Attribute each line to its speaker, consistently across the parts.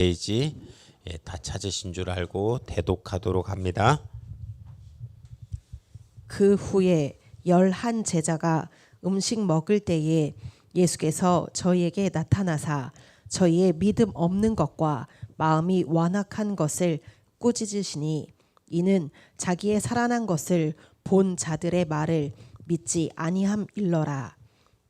Speaker 1: 페이지 다 찾으신 줄 알고 대독하도록 합니다.
Speaker 2: 그 후에 11 제자가 음식 먹을 때에 예수께서 저희에게 나타나사 저희의 믿음 없는 것과 마음이 완악한 것을 꾸짖으시니 이는 자기의 살아난 것을 본 자들의 말을 믿지 아니함일러라.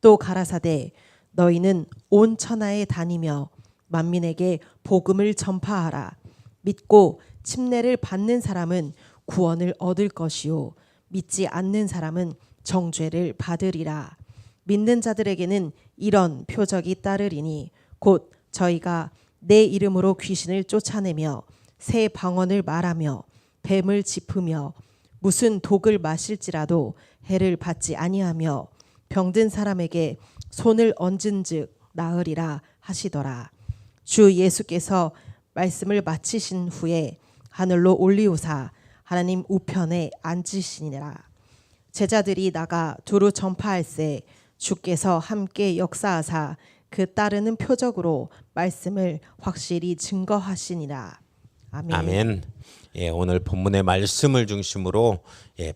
Speaker 2: 또 가라사대 너희는 온 천하에 다니며 만민에게 복음을 전파하라. 믿고 침례를 받는 사람은 구원을 얻을 것이요 믿지 않는 사람은 정죄를 받으리라. 믿는 자들에게는 이런 표적이 따르리니 곧 저희가 내 이름으로 귀신을 쫓아내며 새 방언을 말하며 뱀을 짚으며 무슨 독을 마실지라도 해를 받지 아니하며 병든 사람에게 손을 얹은즉 나으리라 하시더라. 주 예수께서 말씀을 마치신 후에 하늘로 올리우사 하나님 우편에 앉으시니라. 제자들이 나가 두루 전파할새 주께서 함께 역사하사 그 따르는 표적으로 말씀을 확실히 증거하시니라. 아멘.
Speaker 1: 아멘. 오늘 본문의 말씀을 중심으로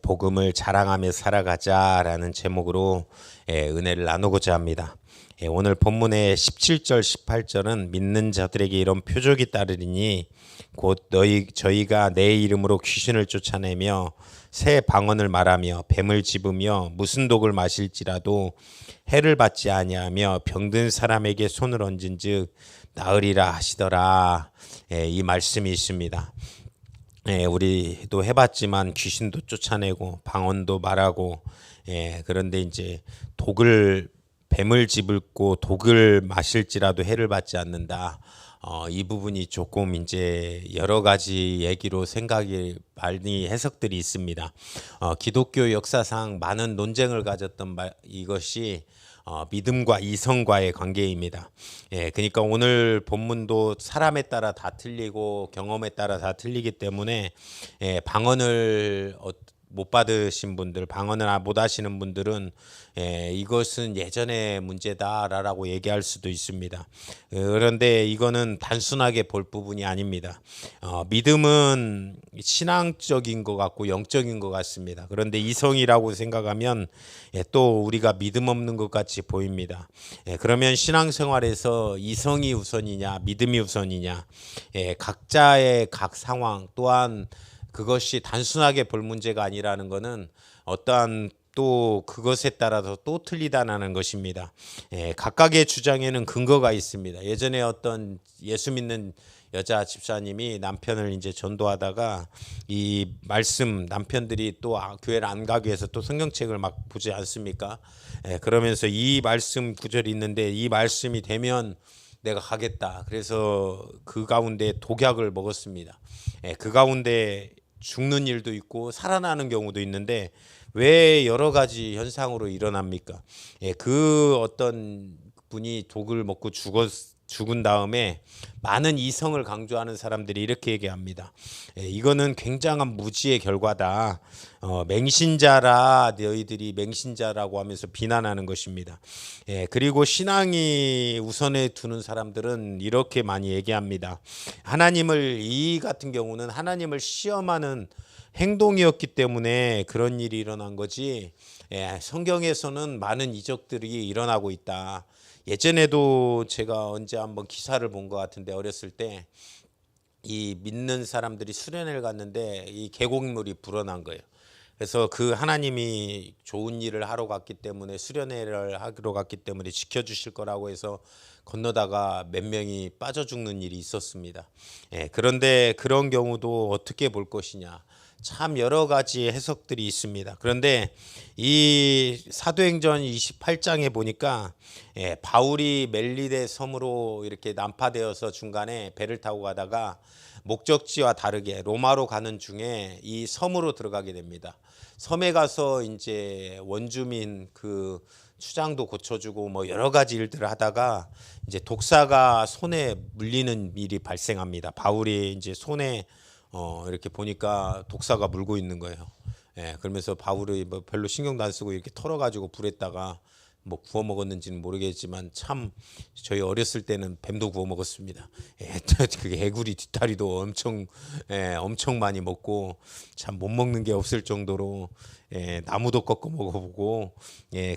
Speaker 1: 복음을 자랑하며 살아가자라는 제목으로 은혜를 나누고자 합니다. 오늘 본문의 17절 18절은 믿는 자들에게 이런 표적이 따르리니 곧 저희가 내 이름으로 귀신을 쫓아내며 새 방언을 말하며 뱀을 집으며 무슨 독을 마실지라도 해를 받지 아니하며 병든 사람에게 손을 얹은즉 나으리라 하시더라. 이 말씀이 있습니다. 우리도 해봤지만 귀신도 쫓아내고 방언도 말하고 그런데 이제 뱀을 집을고 독을 마실지라도 해를 받지 않는다. 이 부분이 조금 이제 여러 가지 얘기로 생각이 많이 해석들이 있습니다. 기독교 역사상 많은 논쟁을 가졌던 이것이 믿음과 이성과의 관계입니다. 그러니까 오늘 본문도 사람에 따라 다 틀리고 경험에 따라 다 틀리기 때문에 방언을 못 받으신 분들, 방언을 못 하시는 분들은 이것은 예전의 문제다라고 얘기할 수도 있습니다. 그런데 이거는 단순하게 볼 부분이 아닙니다. 믿음은 신앙적인 것 같고 영적인 것 같습니다. 그런데 이성이라고 생각하면 또 우리가 믿음 없는 것 같이 보입니다. 그러면 신앙생활에서 이성이 우선이냐 믿음이 우선이냐, 각자의 각 상황 또한 그것이 단순하게 볼 문제가 아니라는 것은 어떠한 또 그것에 따라서 또 틀리다는 것입니다. 각각의 주장에는 근거가 있습니다. 예전에 어떤 예수 믿는 여자 집사님이 남편을 이제 전도하다가 이 말씀, 남편들이 또 교회를 안 가기 위해서 또 성경책을 막 보지 않습니까? 그러면서 이 말씀 구절이 있는데 이 말씀이 되면 내가 가겠다. 그래서 그 가운데 독약을 먹었습니다. 그 가운데 죽는 일도 있고 살아나는 경우도 있는데 왜 여러 가지 현상으로 일어납니까? 그 어떤 분이 독을 먹고 죽은 다음에 많은 이성을 강조하는 사람들이 이렇게 얘기합니다. 이거는 굉장한 무지의 결과다. 맹신자라 너희들이 맹신자라고 하면서 비난하는 것입니다. 그리고 신앙이 우선에 두는 사람들은 이렇게 많이 얘기합니다. 이 같은 경우는 하나님을 시험하는 행동이었기 때문에 그런 일이 일어난 거지, 성경에서는 많은 이적들이 일어나고 있다. 예전에도 제가 언제 한번 기사를 본 것 같은데 어렸을 때 이 믿는 사람들이 수련회를 갔는데 이 계곡물이 불어난 거예요. 그래서 그 하나님이 좋은 일을 하러 갔기 때문에 수련회를 하러 갔기 때문에 지켜주실 거라고 해서 건너다가 몇 명이 빠져 죽는 일이 있었습니다. 그런데 그런 경우도 어떻게 볼 것이냐, 참 여러 가지 해석들이 있습니다. 그런데 이 사도행전 28장에 보니까 바울이 멜리데 섬으로 이렇게 난파되어서 중간에 배를 타고 가다가 목적지와 다르게 로마로 가는 중에 이 섬으로 들어가게 됩니다. 섬에 가서 이제 원주민 그 추장도 고쳐주고 뭐 여러 가지 일들을 하다가 이제 독사가 손에 물리는 일이 발생합니다. 바울이 이제 손에 이렇게 보니까 독사가 물고 있는 거예요. 그러면서 바울이 뭐 별로 신경도 안 쓰고 이렇게 털어가지고 불에다가 뭐 구워 먹었는지는 모르겠지만 참 저희 어렸을 때는 뱀도 구워 먹었습니다. 그게 개구리 뒷다리도 엄청 많이 먹고 참 못 먹는 게 없을 정도로 나무도 꺾어 먹어보고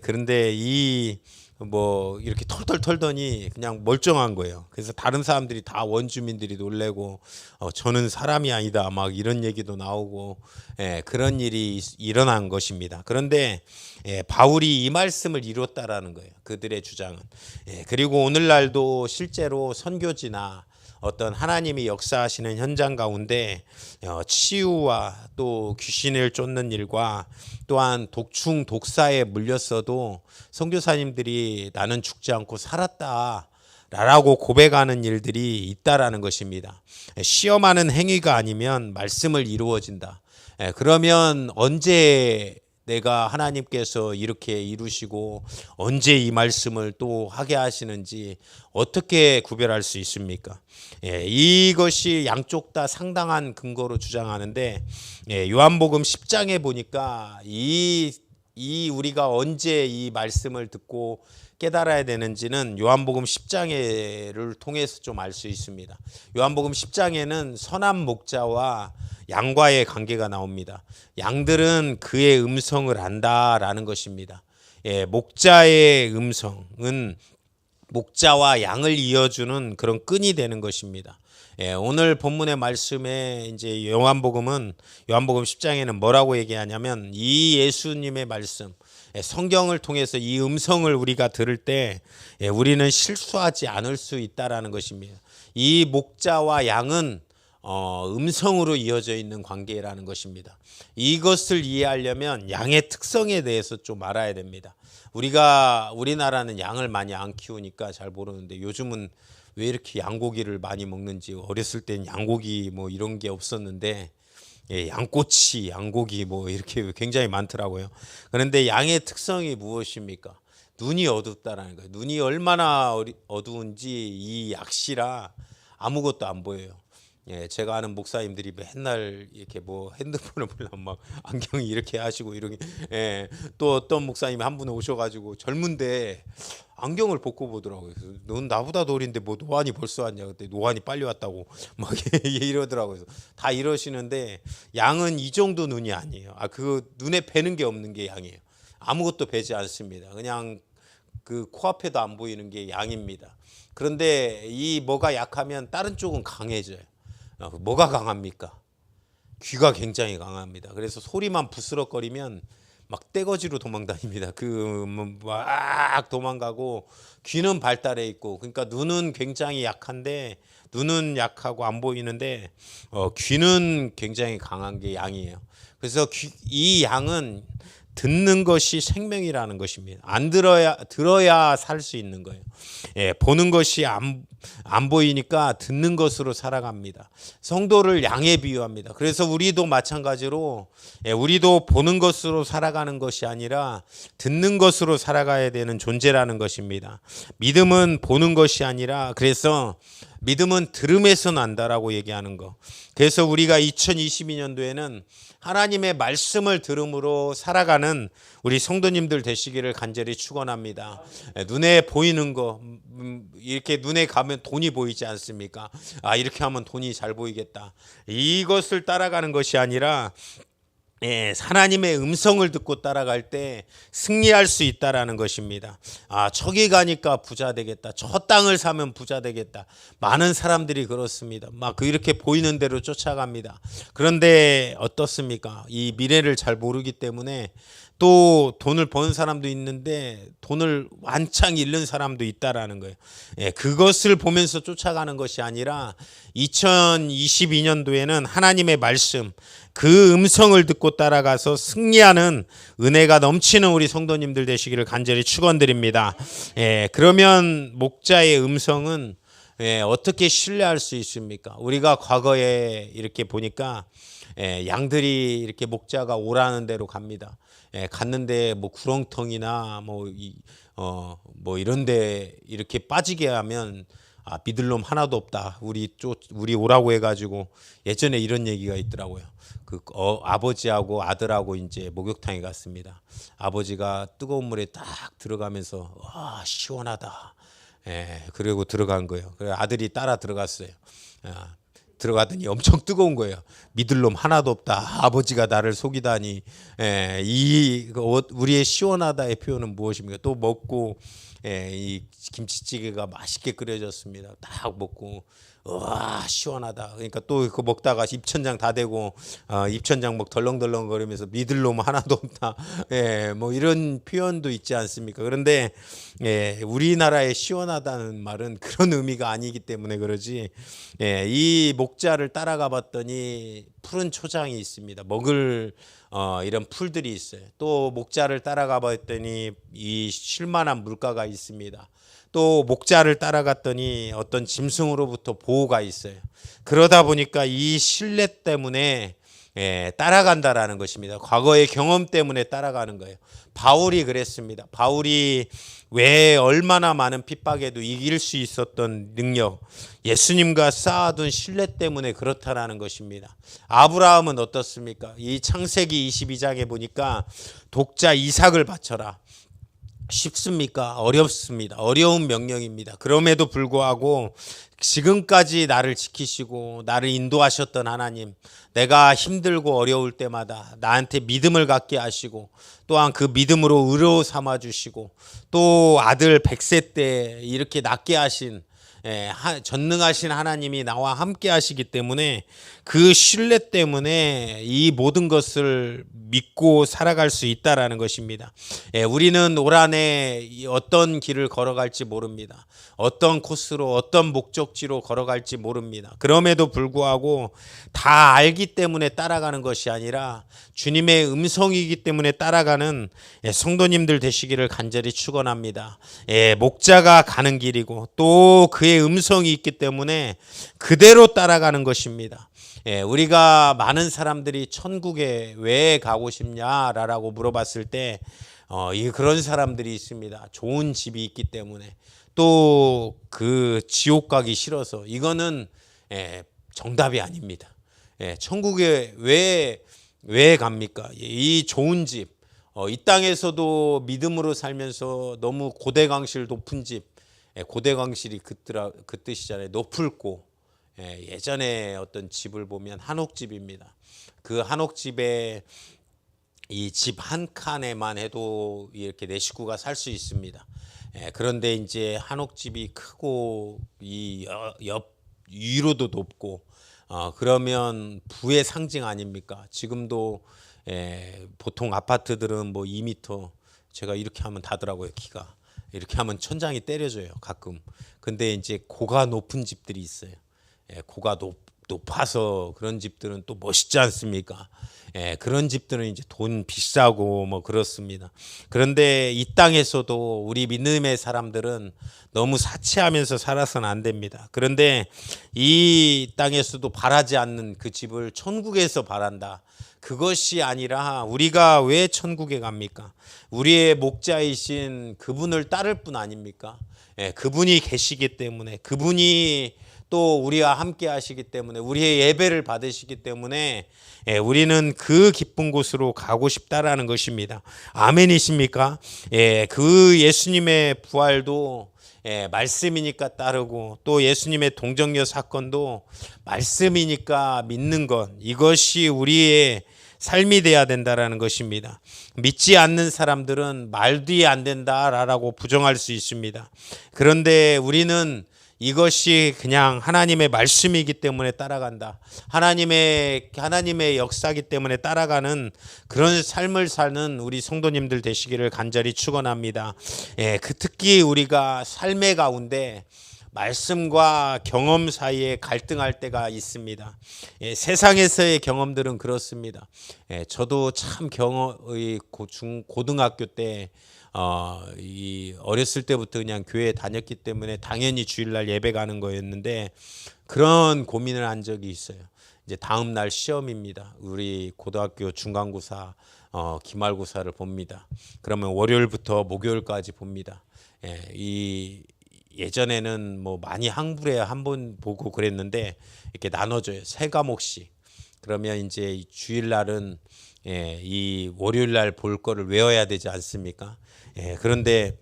Speaker 1: 그런데 이 뭐 이렇게 털털 털더니 그냥 멀쩡한 거예요. 그래서 다른 사람들이 다 원주민들이 놀래고 저는 사람이 아니다 막 이런 얘기도 나오고 그런 일이 일어난 것입니다. 그런데 바울이 이 말씀을 이뤘다라는 거예요. 그들의 주장은. 그리고 오늘날도 실제로 선교지나 어떤 하나님이 역사하시는 현장 가운데 치유와 또 귀신을 쫓는 일과 또한 독충 독사에 물렸어도 선교사님들이 나는 죽지 않고 살았다 라고 고백하는 일들이 있다라는 것입니다. 시험하는 행위가 아니면 말씀을 이루어진다. 그러면 언제 내가 하나님께서 이렇게 이루시고 언제 이 말씀을 또 하게 하시는지 어떻게 구별할 수 있습니까? 이것이 양쪽 다 상당한 근거로 주장하는데 요한복음 10장에 보니까 이 우리가 언제 이 말씀을 듣고 깨달아야 되는지는 요한복음 10장을 통해서 좀 알 수 있습니다. 요한복음 10장에는 선한 목자와 양과의 관계가 나옵니다. 양들은 그의 음성을 안다라는 것입니다. 목자의 음성은 목자와 양을 이어주는 그런 끈이 되는 것입니다. 오늘 본문의 말씀에 이제 요한복음 10장에는 뭐라고 얘기하냐면 이 예수님의 말씀, 성경을 통해서 이 음성을 우리가 들을 때 우리는 실수하지 않을 수 있다라는 것입니다. 이 목자와 양은 음성으로 이어져 있는 관계라는 것입니다. 이것을 이해하려면 양의 특성에 대해서 좀 알아야 됩니다. 우리나라는 양을 많이 안 키우니까 잘 모르는데 요즘은 왜 이렇게 양고기를 많이 먹는지, 어렸을 땐 양고기 뭐 이런 게 없었는데 양꼬치, 양고기 뭐 이렇게 굉장히 많더라고요. 그런데 양의 특성이 무엇입니까? 눈이 어둡다라는 거예요. 눈이 얼마나 어두운지 이 약시라 아무것도 안 보여요. 제가 아는 목사님들이 맨날 이렇게 뭐 핸드폰을 보려면 막 안경이 이렇게 하시고 이렇게 또 어떤 목사님이 한 분 오셔가지고 젊은데 안경을 벗고 보더라고요. 그래서 넌 나보다 어린데 뭐 노안이 벌써 왔냐? 그때 노안이 빨리 왔다고 막 이러더라고요. 다 이러시는데 양은 이 정도 눈이 아니에요. 그 눈에 뵈는 게 없는 게 양이에요. 아무것도 뵈지 않습니다. 그냥 그 코앞에도 안 보이는 게 양입니다. 그런데 이 뭐가 약하면 다른 쪽은 강해져요. 뭐가 강합니까? 귀가 굉장히 강합니다. 그래서 소리만 부스럭거리면 막 떼거지로 도망다닙니다. 막 도망가고 귀는 발달해 있고, 그러니까 눈은 굉장히 약한데 눈은 약하고 안 보이는데 귀는 굉장히 강한 게 양이에요. 그래서 이 양은 듣는 것이 생명이라는 것입니다. 안 들어야 살 수 있는 거예요. 보는 것이 안 보이니까 듣는 것으로 살아갑니다. 성도를 양에 비유합니다. 그래서 우리도 마찬가지로 우리도 보는 것으로 살아가는 것이 아니라 듣는 것으로 살아가야 되는 존재라는 것입니다. 믿음은 보는 것이 아니라, 그래서 믿음은 들음에서 난다라고 얘기하는 거. 그래서 우리가 2022년도에는 하나님의 말씀을 들음으로 살아가는 우리 성도님들 되시기를 간절히 축원합니다. 눈에 보이는 거, 이렇게 눈에 가면 돈이 보이지 않습니까? 이렇게 하면 돈이 잘 보이겠다. 이것을 따라가는 것이 아니라 하나님의 음성을 듣고 따라갈 때 승리할 수 있다라는 것입니다. 저기 가니까 부자 되겠다. 저 땅을 사면 부자 되겠다. 많은 사람들이 그렇습니다. 막 이렇게 보이는 대로 쫓아갑니다. 그런데 어떻습니까? 이 미래를 잘 모르기 때문에 또 돈을 버는 사람도 있는데 돈을 완창 잃는 사람도 있다라는 거예요. 그것을 보면서 쫓아가는 것이 아니라 2022년도에는 하나님의 말씀, 그 음성을 듣고 따라가서 승리하는 은혜가 넘치는 우리 성도님들 되시기를 간절히 축원드립니다. 그러면 목자의 음성은 어떻게 신뢰할 수 있습니까? 우리가 과거에 이렇게 보니까 양들이 이렇게 목자가 오라는 대로 갑니다. 갔는데 뭐 구렁텅이나 뭐 이런데 이렇게 빠지게 하면 믿을 놈 하나도 없다. 우리 오라고 해가지고 예전에 이런 얘기가 있더라고요. 아버지하고 아들하고 이제 목욕탕에 갔습니다. 아버지가 뜨거운 물에 딱 들어가면서 와 시원하다. 그리고 들어간 거예요. 그래 아들이 따라 들어갔어요. 들어가더니 엄청 뜨거운 거예요. 믿을 놈 하나도 없다. 아버지가 나를 속이다니. 우리의 시원하다의 표현은 무엇입니까? 또 먹고 이 김치찌개가 맛있게 끓여졌습니다. 딱 먹고 와 시원하다. 그러니까 또 그거 먹다가 입천장 다 되고 입천장 막 덜렁덜렁 거리면서 믿을 놈 하나도 없다. 뭐 이런 표현도 있지 않습니까? 그런데 우리나라의 시원하다는 말은 그런 의미가 아니기 때문에 그러지. 이 목자를 따라가 봤더니 푸른 초장이 있습니다. 먹을 이런 풀들이 있어요. 또 목자를 따라가 봤더니 이 쉴만한 물가가 있습니다. 또 목자를 따라갔더니 어떤 짐승으로부터 보호가 있어요. 그러다 보니까 이 신뢰 때문에 따라간다라는 것입니다. 과거의 경험 때문에 따라가는 거예요. 바울이 그랬습니다. 바울이 왜 얼마나 많은 핍박에도 이길 수 있었던 능력, 예수님과 쌓아둔 신뢰 때문에 그렇다라는 것입니다. 아브라함은 어떻습니까? 이 창세기 22장에 보니까 독자 이삭을 바쳐라. 쉽습니까? 어렵습니다. 어려운 명령입니다. 그럼에도 불구하고 지금까지 나를 지키시고 나를 인도하셨던 하나님, 내가 힘들고 어려울 때마다 나한테 믿음을 갖게 하시고 또한 그 믿음으로 의로 삼아주시고 또 아들 100세 때 이렇게 낳게 하신 전능하신 하나님이 나와 함께 하시기 때문에 그 신뢰 때문에 이 모든 것을 믿고 살아갈 수 있다라는 것입니다. 우리는 올 한해 어떤 길을 걸어갈지 모릅니다. 어떤 코스로 어떤 목적지로 걸어갈지 모릅니다. 그럼에도 불구하고 다 알기 때문에 따라가는 것이 아니라 주님의 음성이기 때문에 따라가는 성도님들 되시기를 간절히 축원합니다. 목자가 가는 길이고 또 그의 음성이 있기 때문에 그대로 따라가는 것입니다. 우리가 많은 사람들이 천국에 왜 가고 싶냐라고 물어봤을 때 그런 사람들이 있습니다. 좋은 집이 있기 때문에 또 그 지옥 가기 싫어서. 이거는 정답이 아닙니다. 천국에 왜 갑니까? 이 좋은 집, 이 땅에서도 믿음으로 살면서 너무 고대강실 높은 집, 고대강실이 그 뜻이잖아요. 높을고. 예전에 어떤 집을 보면 한옥집입니다. 그 한옥집에 이 집 한 칸에만 해도 이렇게 내 식구가 살 수 있습니다. 그런데 이제 한옥집이 크고 이 옆 위로도 높고 그러면 부의 상징 아닙니까? 지금도 보통 아파트들은 뭐 2m, 제가 이렇게 하면 다더라고요. 키가 이렇게 하면 천장이 때려져요 가끔. 근데 이제 고가 높은 집들이 있어요. 고가 높아서 그런 집들은 또 멋있지 않습니까? 그런 집들은 이제 돈 비싸고 뭐 그렇습니다. 그런데 이 땅에서도 우리 믿음의 사람들은 너무 사치하면서 살아서는 안 됩니다. 그런데 이 땅에서도 바라지 않는 그 집을 천국에서 바란다. 그것이 아니라 우리가 왜 천국에 갑니까? 우리의 목자이신 그분을 따를 뿐 아닙니까? 그분이 계시기 때문에, 그분이 또 우리와 함께 하시기 때문에, 우리의 예배를 받으시기 때문에 우리는 그 기쁜 곳으로 가고 싶다라는 것입니다. 아멘이십니까? 그 예수님의 부활도 말씀이니까 따르고, 또 예수님의 동정녀 사건도 말씀이니까 믿는 것, 이것이 우리의 삶이 돼야 된다라는 것입니다. 믿지 않는 사람들은 말도 안 된다라고 부정할 수 있습니다. 그런데 우리는 이것이 그냥 하나님의 말씀이기 때문에 따라간다. 하나님의 역사이기 때문에 따라가는 그런 삶을 사는 우리 성도님들 되시기를 간절히 축원합니다. 특히 우리가 삶의 가운데 말씀과 경험 사이에 갈등할 때가 있습니다. 세상에서의 경험들은 그렇습니다. 저도 참 고등학교 때 어렸을 때부터 그냥 교회에 다녔기 때문에 당연히 주일날 예배 가는 거였는데, 그런 고민을 한 적이 있어요. 이제 다음 날 시험입니다. 우리 고등학교 중간고사, 기말고사를 봅니다. 그러면 월요일부터 목요일까지 봅니다. 예전에는 뭐 많이 항불에 한 번 보고 그랬는데 이렇게 나눠줘요. 세 과목씩. 그러면 이제 이 주일날은 이 월요일날 볼 거를 외워야 되지 않습니까? 그런데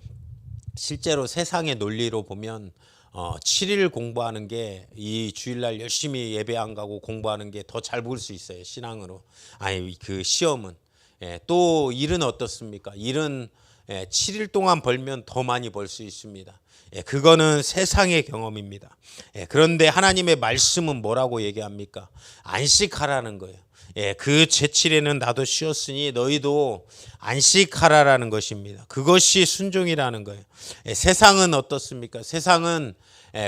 Speaker 1: 실제로 세상의 논리로 보면 7일 공부하는 게 이 주일날 열심히 예배 안 가고 공부하는 게 더 잘 볼 수 있어요. 신앙으로. 아니 그 시험은. 또 일은 어떻습니까? 일은 7일 동안 벌면 더 많이 벌 수 있습니다. 그거는 세상의 경험입니다. 그런데 하나님의 말씀은 뭐라고 얘기합니까? 안식하라는 거예요. 그 제7에는 나도 쉬었으니 너희도 안식하라라는 것입니다. 그것이 순종이라는 거예요. 세상은 어떻습니까? 세상은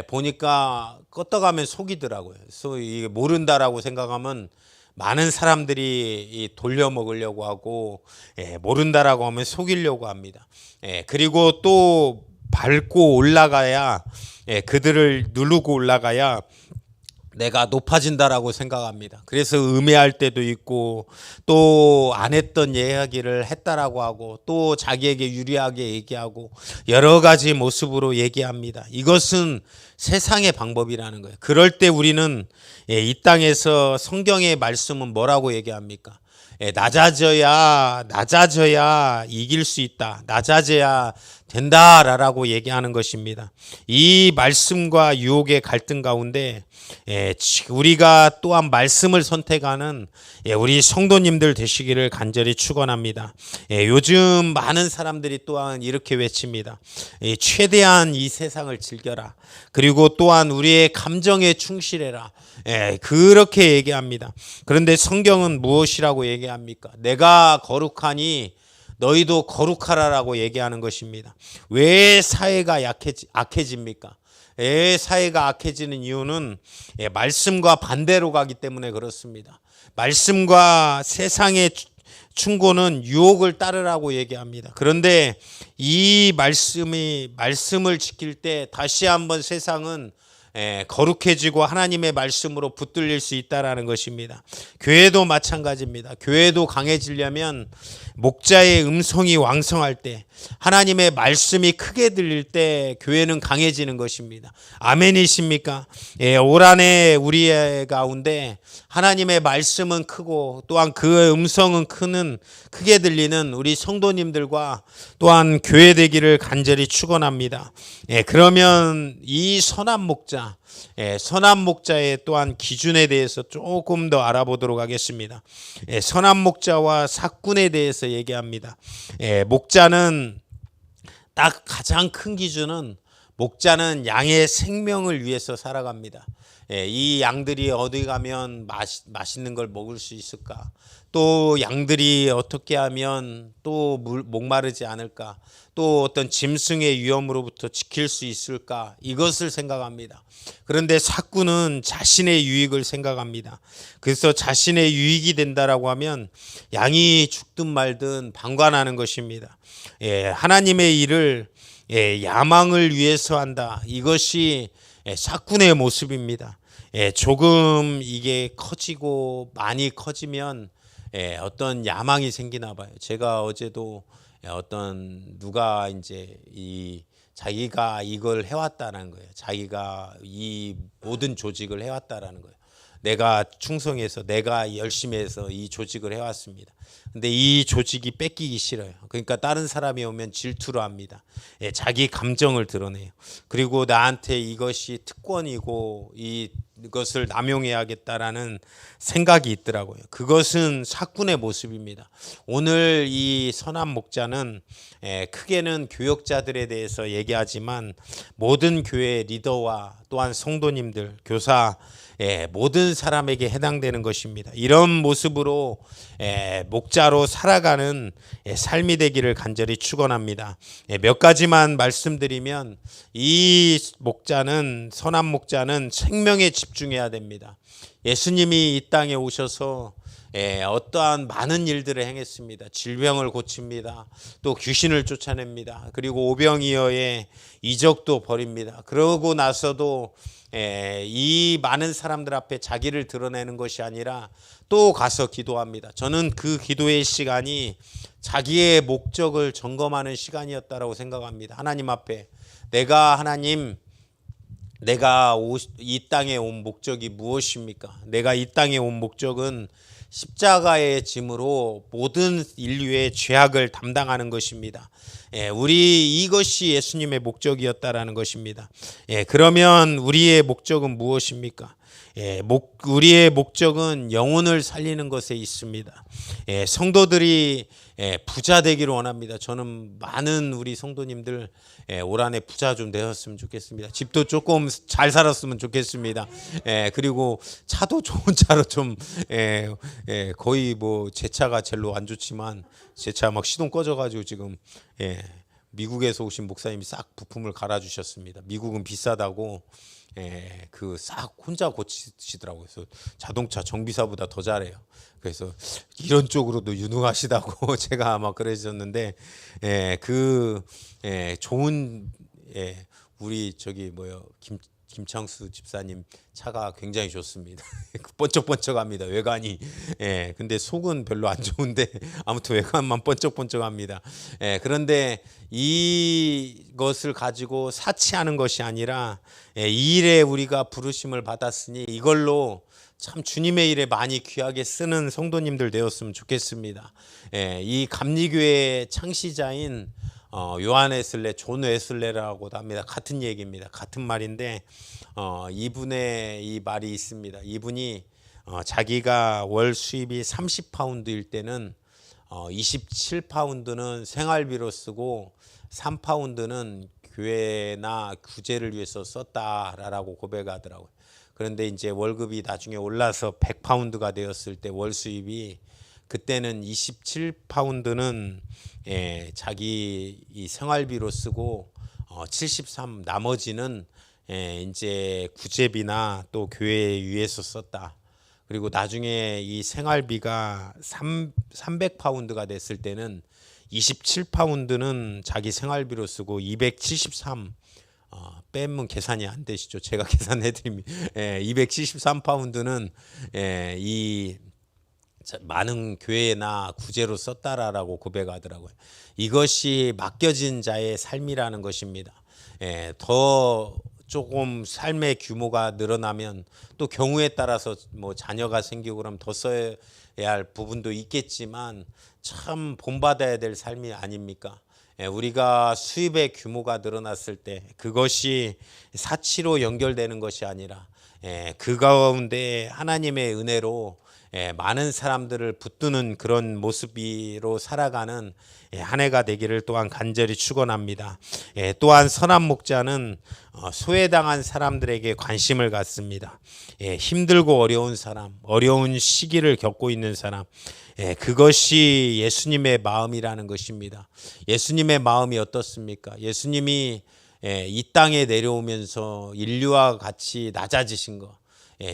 Speaker 1: 보니까 껐다가면 속이더라고요. 이게 모른다라고 생각하면 많은 사람들이 돌려 먹으려고 하고 모른다라고 하면 속이려고 합니다. 그리고 또 밟고 올라가야 그들을 누르고 올라가야 내가 높아진다라고 생각합니다. 그래서 음해할 때도 있고 또 안 했던 이야기를 했다라고 하고 또 자기에게 유리하게 얘기하고 여러 가지 모습으로 얘기합니다. 이것은 세상의 방법이라는 거예요. 그럴 때 우리는 이 땅에서 성경의 말씀은 뭐라고 얘기합니까? 낮아져야 이길 수 있다. 낮아져야 된다라고 얘기하는 것입니다. 이 말씀과 유혹의 갈등 가운데 우리가 또한 말씀을 선택하는 우리 성도님들 되시기를 간절히 축원합니다. 요즘 많은 사람들이 또한 이렇게 외칩니다. 최대한 이 세상을 즐겨라. 그리고 또한 우리의 감정에 충실해라. 그렇게 얘기합니다. 그런데 성경은 무엇이라고 얘기합니까? 내가 거룩하니 너희도 거룩하라라고 얘기하는 것입니다. 왜 사회가 악해집니까? 사회가 악해지는 이유는 말씀과 반대로 가기 때문에 그렇습니다. 말씀과 세상의 충고는 유혹을 따르라고 얘기합니다. 그런데 이 말씀을 지킬 때 다시 한번 세상은 거룩해지고 하나님의 말씀으로 붙들릴 수 있다라는 것입니다. 교회도 마찬가지입니다. 교회도 강해지려면 목자의 음성이 왕성할 때 하나님의 말씀이 크게 들릴 때 교회는 강해지는 것입니다. 아멘이십니까? 올 한해 우리 가운데 하나님의 말씀은 크고 또한 그 음성은 크게 들리는 우리 성도님들과 또한 교회 되기를 간절히 축원합니다. 그러면 이 선한 목자의 또한 기준에 대해서 조금 더 알아보도록 하겠습니다. 선한 목자와 삭군에 대해서 얘기합니다. 목자는 딱 가장 큰 기준은 목자는 양의 생명을 위해서 살아갑니다. 이 양들이 어디 가면 맛있는 걸 먹을 수 있을까? 또 양들이 어떻게 하면 또 목마르지 않을까? 또 어떤 짐승의 위험으로부터 지킬 수 있을까? 이것을 생각합니다. 그런데 삭구는 자신의 유익을 생각합니다. 그래서 자신의 유익이 된다라고 하면 양이 죽든 말든 방관하는 것입니다. 하나님의 일을 야망을 위해서 한다. 이것이 삭군의 모습입니다. 조금 이게 커지고 많이 커지면 어떤 야망이 생기나 봐요. 제가 어제도 어떤 누가 이제 자기가 이걸 해왔다는 거예요. 자기가 이 모든 조직을 해왔다라는 거예요. 내가 충성해서 내가 열심히 해서 이 조직을 해왔습니다. 근데 이 조직이 뺏기기 싫어요. 그러니까 다른 사람이 오면 질투를 합니다. 자기 감정을 드러내요. 그리고 나한테 이것이 특권이고 이것을 남용해야겠다라는 생각이 있더라고요. 그것은 삭군의 모습입니다. 오늘 이 선한 목자는 크게는 교역자들에 대해서 얘기하지만 모든 교회 리더와 또한 성도님들, 교사 모든 사람에게 해당되는 것입니다. 이런 모습으로 목자로 살아가는 삶이 되기를 간절히 축원합니다. 몇 가지만 말씀드리면 이 목자는 선한 목자는 생명에 집중해야 됩니다. 예수님이 이 땅에 오셔서 어떠한 많은 일들을 행했습니다. 질병을 고칩니다. 또 귀신을 쫓아냅니다. 그리고 오병이어의 이적도 벌입니다. 그러고 나서도 이 많은 사람들 앞에 자기를 드러내는 것이 아니라 또 가서 기도합니다. 저는 그 기도의 시간이 자기의 목적을 점검하는 시간이었다라고 생각합니다. 하나님 앞에 하나님, 내가 이 땅에 온 목적이 무엇입니까? 내가 이 땅에 온 목적은 십자가의 짐으로 모든 인류의 죄악을 담당하는 것입니다. 우리 이것이 예수님의 목적이었다라는 것입니다. 그러면 우리의 목적은 무엇입니까? 우리의 목적은 영혼을 살리는 것에 있습니다. 성도들이 부자 되기를 원합니다. 저는 많은 우리 성도님들 올 한해 부자 좀 되었으면 좋겠습니다. 집도 조금 잘 살았으면 좋겠습니다. 그리고 차도 좋은 차로 좀 거의 뭐 제 차가 제일로 안 좋지만 제 차 막 시동 꺼져가지고 지금 미국에서 오신 목사님이 싹 부품을 갈아주셨습니다. 미국은 비싸다고 그 싹 혼자 고치시더라고요. 그래서 자동차 정비사보다 더 잘해요. 그래서 이런 쪽으로도 유능하시다고 제가 아마 그러셨는데 좋은 우리 저기 김창수 집사님 차가 굉장히 좋습니다. 번쩍번쩍합니다. 외관이. 근데 속은 별로 안 좋은데 아무튼 외관만 번쩍번쩍합니다. 그런데 이것을 가지고 사치하는 것이 아니라 이 일에 우리가 부르심을 받았으니 이걸로 참 주님의 일에 많이 귀하게 쓰는 성도님들 되었으면 좋겠습니다. 이 감리교회의 창시자인 요한 웨슬레, 존 웨슬레라고도 합니다. 같은 얘기입니다. 같은 말인데 이분의 이 말이 있습니다. 이분이 자기가 월 수입이 30파운드일 때는 27파운드는 생활비로 쓰고 3파운드는 교회나 구제를 위해서 썼다라고 고백하더라고요. 그런데 이제 월급이 나중에 올라서 100파운드가 되었을 때 월 수입이 그때는 27파운드는 자기 이 생활비로 쓰고 73 나머지는 이제 구제비나 또 교회 위해서 썼다. 그리고 나중에 이 생활비가 300파운드가 됐을 때는 27파운드는 자기 생활비로 쓰고 273 빼면 계산이 안 되시죠? 제가 계산해 드립니다. 273파운드는 이 많은 교회나 구제로 썼다라고 고백하더라고요. 이것이 맡겨진 자의 삶이라는 것입니다. 더 조금 삶의 규모가 늘어나면 또 경우에 따라서 뭐 자녀가 생기고 그러면 더 써야 할 부분도 있겠지만 참 본받아야 될 삶이 아닙니까? 우리가 수입의 규모가 늘어났을 때 그것이 사치로 연결되는 것이 아니라 그 가운데 하나님의 은혜로 많은 사람들을 붙드는 그런 모습으로 살아가는 한 해가 되기를 또한 간절히 축원합니다. 또한 선한 목자는 소외당한 사람들에게 관심을 갖습니다. 힘들고 어려운 사람, 어려운 시기를 겪고 있는 사람, 그것이 예수님의 마음이라는 것입니다. 예수님의 마음이 어떻습니까? 예수님이 이 땅에 내려오면서 인류와 같이 낮아지신 것,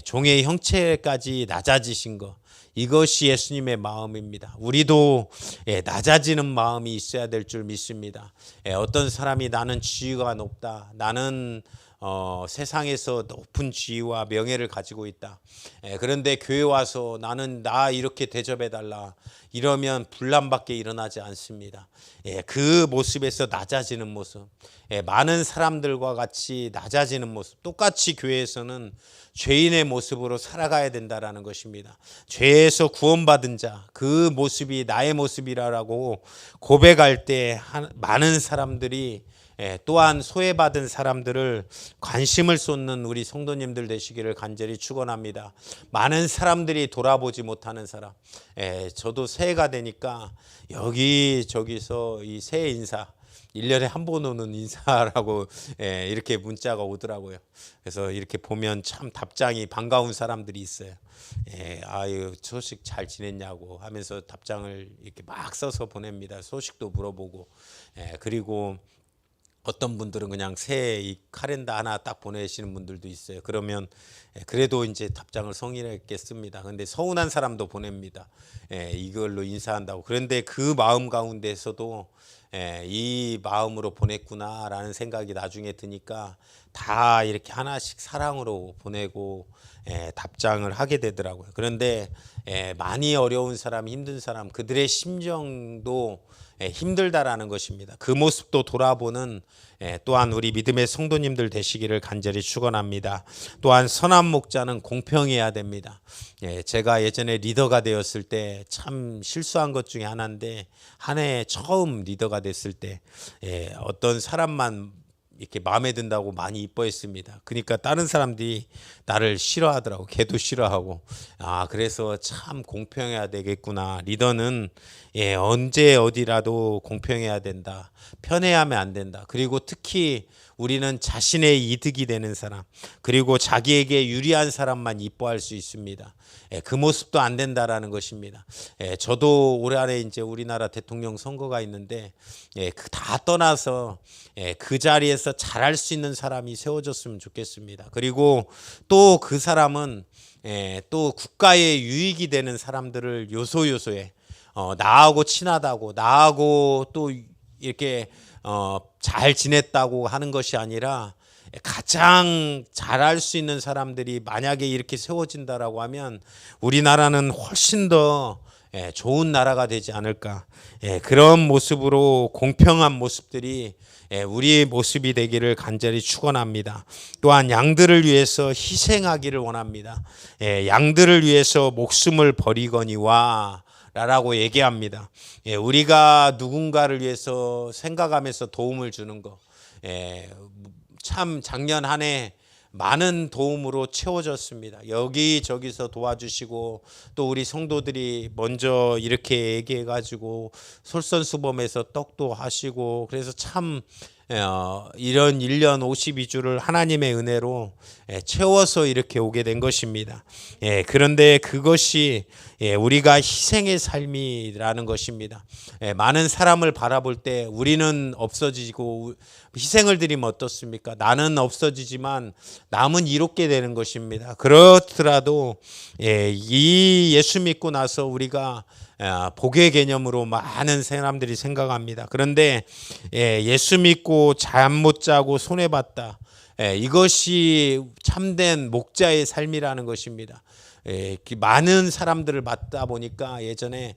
Speaker 1: 종의 형체까지 낮아지신 것, 이것이 예수님의 마음입니다. 우리도 낮아지는 마음이 있어야 될 줄 믿습니다. 어떤 사람이 나는 지위가 높다, 나는 세상에서 높은 지위와 명예를 가지고 있다. 그런데 교회 와서 나는 나 이렇게 대접해달라 이러면 분란밖에 일어나지 않습니다. 그 모습에서 낮아지는 모습, 많은 사람들과 같이 낮아지는 모습, 똑같이 교회에서는 죄인의 모습으로 살아가야 된다라는 것입니다. 죄에서 구원받은 자, 그 모습이 나의 모습이라고 고백할 때 많은 사람들이 또한 소외받은 사람들을 관심을 쏟는 우리 성도님들 되시기를 간절히 축원합니다. 많은 사람들이 돌아보지 못하는 사람, 저도 새해가 되니까 여기저기서 이 새해 인사 1년에 한 번 오는 인사라고 이렇게 문자가 오더라고요. 그래서 이렇게 보면 참 답장이 반가운 사람들이 있어요. 아유 소식 잘 지냈냐고 하면서 답장을 이렇게 막 써서 보냅니다. 소식도 물어보고 그리고 어떤 분들은 그냥 새해 이 카렌더 하나 딱 보내시는 분들도 있어요. 그러면 그래도 이제 답장을 성의롭게 씁니다. 근데 서운한 사람도 보냅니다. 이걸로 인사한다고. 그런데 그 마음 가운데서도 이 마음으로 보냈구나라는 생각이 나중에 드니까 다 이렇게 하나씩 사랑으로 보내고 답장을 하게 되더라고요. 그런데 많이 어려운 사람, 힘든 사람, 그들의 심정도 힘들다라는 것입니다. 그 모습도 돌아보는 또한 우리 믿음의 성도님들 되시기를 간절히 축원합니다. 또한 선한 목자는 공평해야 됩니다. 제가 예전에 리더가 되었을 때 참 실수한 것 중에 하나인데, 한 해 처음 리더가 됐을 때 어떤 사람만 이렇게 마음에 든다고 많이 이뻐했습니다. 그러니까 다른 사람들이 나를 싫어하더라고. 걔도 싫어하고. 그래서 참 공평해야 되겠구나. 리더는 언제 어디라도 공평해야 된다. 편애하면 안 된다. 그리고 특히 우리는 자신의 이득이 되는 사람, 그리고 자기에게 유리한 사람만 이뻐할 수 있습니다. 그 모습도 안 된다라는 것입니다. 저도 올 한해 이제 우리나라 대통령 선거가 있는데 다 떠나서 그 자리에서 잘할 수 있는 사람이 세워졌으면 좋겠습니다. 그리고 또 그 사람은 또 국가의 유익이 되는 사람들을 요소요소에 나하고 친하다고, 나하고 또 이렇게 잘 지냈다고 하는 것이 아니라 가장 잘할 수 있는 사람들이 만약에 이렇게 세워진다라고 하면 우리나라는 훨씬 더 좋은 나라가 되지 않을까. 그런 모습으로 공평한 모습들이 우리의 모습이 되기를 간절히 축원합니다. 또한 양들을 위해서 희생하기를 원합니다. 양들을 위해서 목숨을 버리거니와 라고 얘기합니다. 우리가 누군가를 위해서 생각하면서 도움을 주는 거, 참 작년 한 해 많은 도움으로 채워졌습니다. 여기저기서 도와주시고, 또 우리 성도들이 먼저 이렇게 얘기해가지고 솔선수범해서 떡도 하시고, 그래서 참 이런 1년 52주를 하나님의 은혜로 채워서 이렇게 오게 된 것입니다. 그런데 그것이 우리가 희생의 삶이라는 것입니다. 많은 사람을 바라볼 때 우리는 없어지고 희생을 드리면 어떻습니까? 나는 없어지지만 남은 이롭게 되는 것입니다. 그렇더라도 이 예수 믿고 나서 우리가 복의 개념으로 많은 사람들이 생각합니다. 그런데 예수 믿고 잠 못 자고 손해봤다. 이것이 참된 목자의 삶이라는 것입니다. 많은 사람들을 만나 보니까 예전에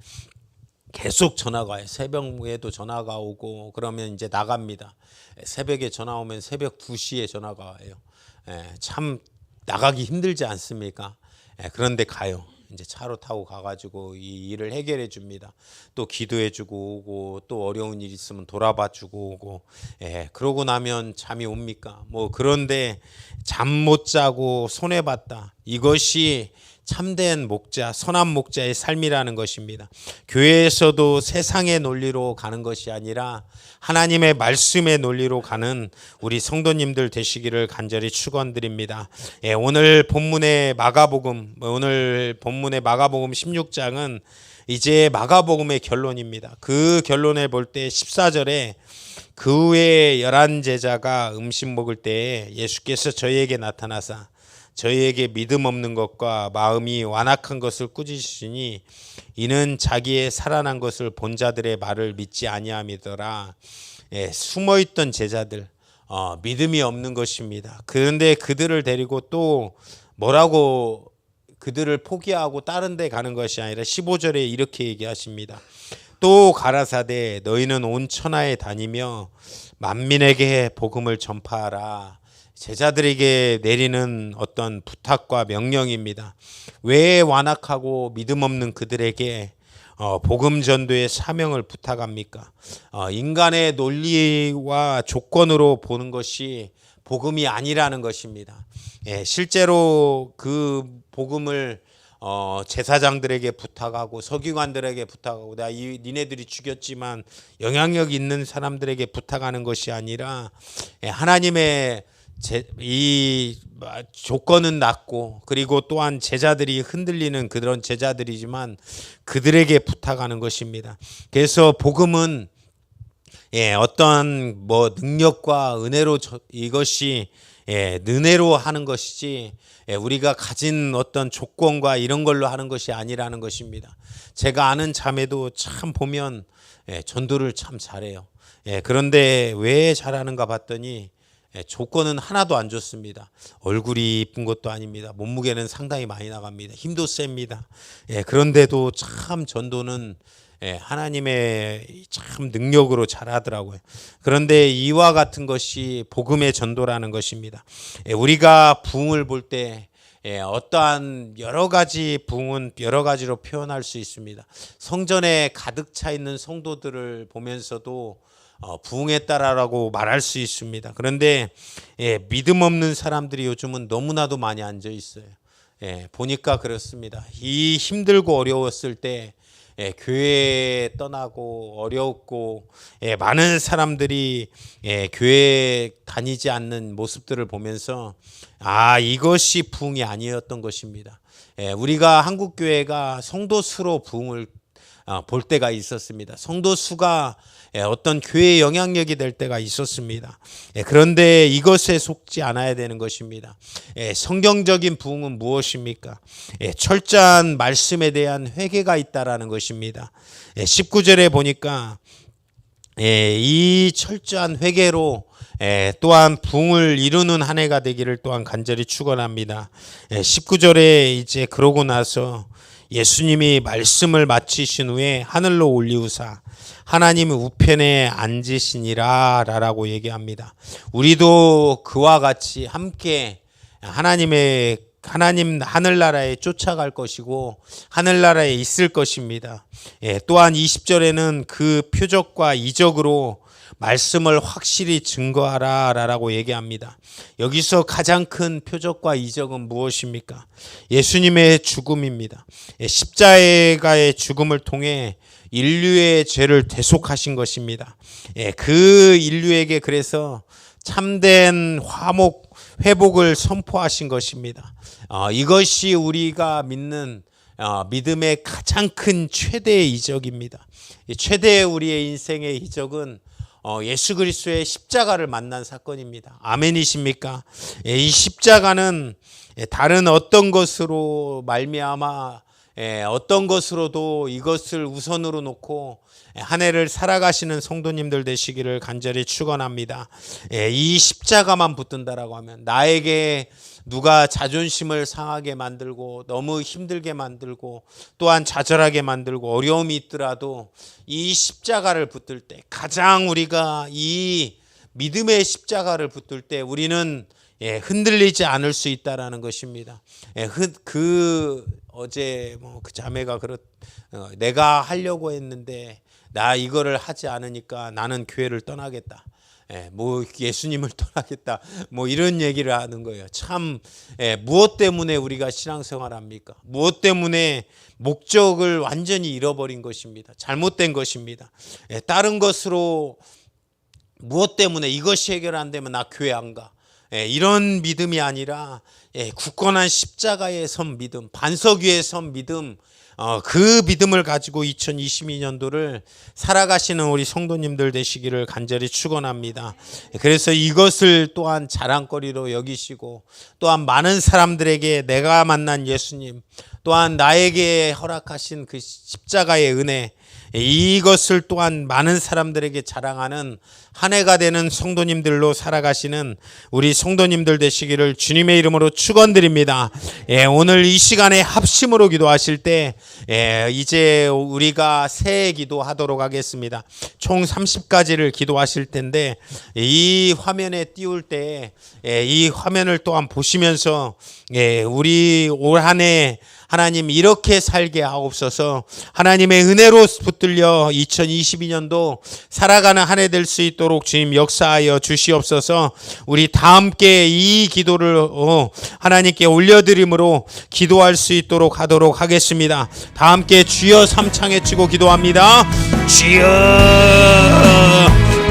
Speaker 1: 계속 전화가 와요. 새벽에도 전화가 오고, 그러면 이제 나갑니다. 새벽에 전화 오면 새벽 2시에 전화가 와요. 참 나가기 힘들지 않습니까? 그런데 가요. 이제 차로 타고 가가지고 이 일을 해결해 줍니다. 또 기도해 주고 오고, 또 어려운 일 있으면 돌아봐 주고 오고, 그러고 나면 잠이 옵니까? 그런데 잠 못 자고 손해봤다. 이것이 참된 목자, 선한 목자의 삶이라는 것입니다. 교회에서도 세상의 논리로 가는 것이 아니라 하나님의 말씀의 논리로 가는 우리 성도님들 되시기를 간절히 축원드립니다. 오늘 본문의 마가복음 16장은 이제 마가복음의 결론입니다. 그 결론을 볼 때 14절에 그 후에 11 제자가 음식 먹을 때에 예수께서 저희에게 나타나사 저희에게 믿음 없는 것과 마음이 완악한 것을 꾸짖으시니 이는 자기의 살아난 것을 본 자들의 말을 믿지 아니함이더라. 숨어있던 제자들, 믿음이 없는 것입니다. 그런데 그들을 데리고 또 뭐라고 그들을 포기하고 다른 데 가는 것이 아니라 15절에 이렇게 얘기하십니다. 또 가라사대 너희는 온 천하에 다니며 만민에게 복음을 전파하라. 제자들에게 내리는 어떤 부탁과 명령입니다. 왜 완악하고 믿음 없는 그들에게 복음 전도의 사명을 부탁합니까? 인간의 논리와 조건으로 보는 것이 복음이 아니라는 것입니다. 실제로 그 복음을 제사장들에게 부탁하고 서기관들에게 부탁하고 니네들이 죽였지만 영향력 있는 사람들에게 부탁하는 것이 아니라 하나님의 이 조건은 낮고, 그리고 또한 제자들이 흔들리는 그런 제자들이지만 그들에게 부탁하는 것입니다. 그래서 복음은 어떤 능력과 은혜로 이것이 은혜로 하는 것이지 우리가 가진 어떤 조건과 이런 걸로 하는 것이 아니라는 것입니다. 제가 아는 자매도 참 보면 전도를 참 잘해요. 그런데 왜 잘하는가 봤더니 조건은 하나도 안 좋습니다. 얼굴이 이쁜 것도 아닙니다. 몸무게는 상당히 많이 나갑니다. 힘도 셉니다. 그런데도 참 전도는 하나님의 참 능력으로 잘하더라고요. 그런데 이와 같은 것이 복음의 전도라는 것입니다. 우리가 부흥을 볼 때 어떠한 여러 가지 부흥은 여러 가지로 표현할 수 있습니다. 성전에 가득 차 있는 성도들을 보면서도 부흥했다라고 말할 수 있습니다. 그런데 믿음 없는 사람들이 요즘은 너무나도 많이 앉아 있어요. 보니까 그렇습니다. 이 힘들고 어려웠을 때 교회 떠나고 어렵고 많은 사람들이 교회 다니지 않는 모습들을 보면서 이것이 부흥이 아니었던 것입니다. 우리가 한국 교회가 성도 수로 부흥을 볼 때가 있었습니다. 성도 수가 어떤 교회의 영향력이 될 때가 있었습니다. 그런데 이것에 속지 않아야 되는 것입니다. 성경적인 부흥은 무엇입니까? 철저한 말씀에 대한 회개가 있다라는 것입니다. 19절에 보니까 이 철저한 회개로 또한 부흥을 이루는 한 해가 되기를 또한 간절히 축원합니다. 19절에 이제 그러고 나서 예수님이 말씀을 마치신 후에 하늘로 올리우사 하나님의 우편에 앉으시니라 라고 얘기합니다. 우리도 그와 같이 함께 하나님 하늘나라에 쫓아갈 것이고 하늘나라에 있을 것입니다. 또한 20절에는 그 표적과 이적으로 말씀을 확실히 증거하라 라고 얘기합니다. 여기서 가장 큰 표적과 이적은 무엇입니까? 예수님의 죽음입니다. 십자가의 죽음을 통해 인류의 죄를 대속하신 것입니다. 그 인류에게 그래서 참된 회복을 선포하신 것입니다. 이것이 우리가 믿는 믿음의 가장 큰 최대의 이적입니다. 최대의 우리의 인생의 이적은 예수 그리스도의 십자가를 만난 사건입니다. 아멘이십니까? 이 십자가는 다른 어떤 것으로 말미암아 어떤 것으로도 이것을 우선으로 놓고 한 해를 살아가시는 성도님들 되시기를 간절히 축원합니다. 이 십자가만 붙든다라고 하면 나에게 누가 자존심을 상하게 만들고 너무 힘들게 만들고 또한 좌절하게 만들고 어려움이 있더라도 이 십자가를 붙들 때 가장 우리가 이 믿음의 십자가를 붙들 때 우리는 흔들리지 않을 수 있다라는 것입니다. 어제 그 자매가 내가 하려고 했는데 나 이거를 하지 않으니까 나는 교회를 떠나겠다. 예수님을 떠나겠다. 이런 얘기를 하는 거예요. 참 무엇 때문에 우리가 신앙생활합니까? 무엇 때문에 목적을 완전히 잃어버린 것입니다. 잘못된 것입니다. 다른 것으로 무엇 때문에 이것이 해결 안 되면 나 교회 안 가. 이런 믿음이 아니라 굳건한 십자가에 선 믿음, 반석 위에 선 믿음, 그 믿음을 가지고 2022년도를 살아가시는 우리 성도님들 되시기를 간절히 축원합니다. 그래서 이것을 또한 자랑거리로 여기시고 또한 많은 사람들에게 내가 만난 예수님, 또한 나에게 허락하신 그 십자가의 은혜, 이것을 또한 많은 사람들에게 자랑하는 한 해가 되는 성도님들로 살아가시는 우리 성도님들 되시기를 주님의 이름으로 축원드립니다. 오늘 이 시간에 합심으로 기도하실 때 이제 우리가 새해 기도하도록 하겠습니다. 총 30가지를 기도하실 텐데 이 화면에 띄울 때 이 화면을 또한 보시면서 우리 올 한 해 하나님 이렇게 살게 하옵소서. 하나님의 은혜로 붙들려 2022년도 살아가는 한 해 될 수 있도록 주님 역사하여 주시옵소서. 우리 다 함께 이 기도를 하나님께 올려드림으로 기도할 수 있도록 하도록 하겠습니다. 다 함께 주여 삼창에 치고 기도합니다. 주여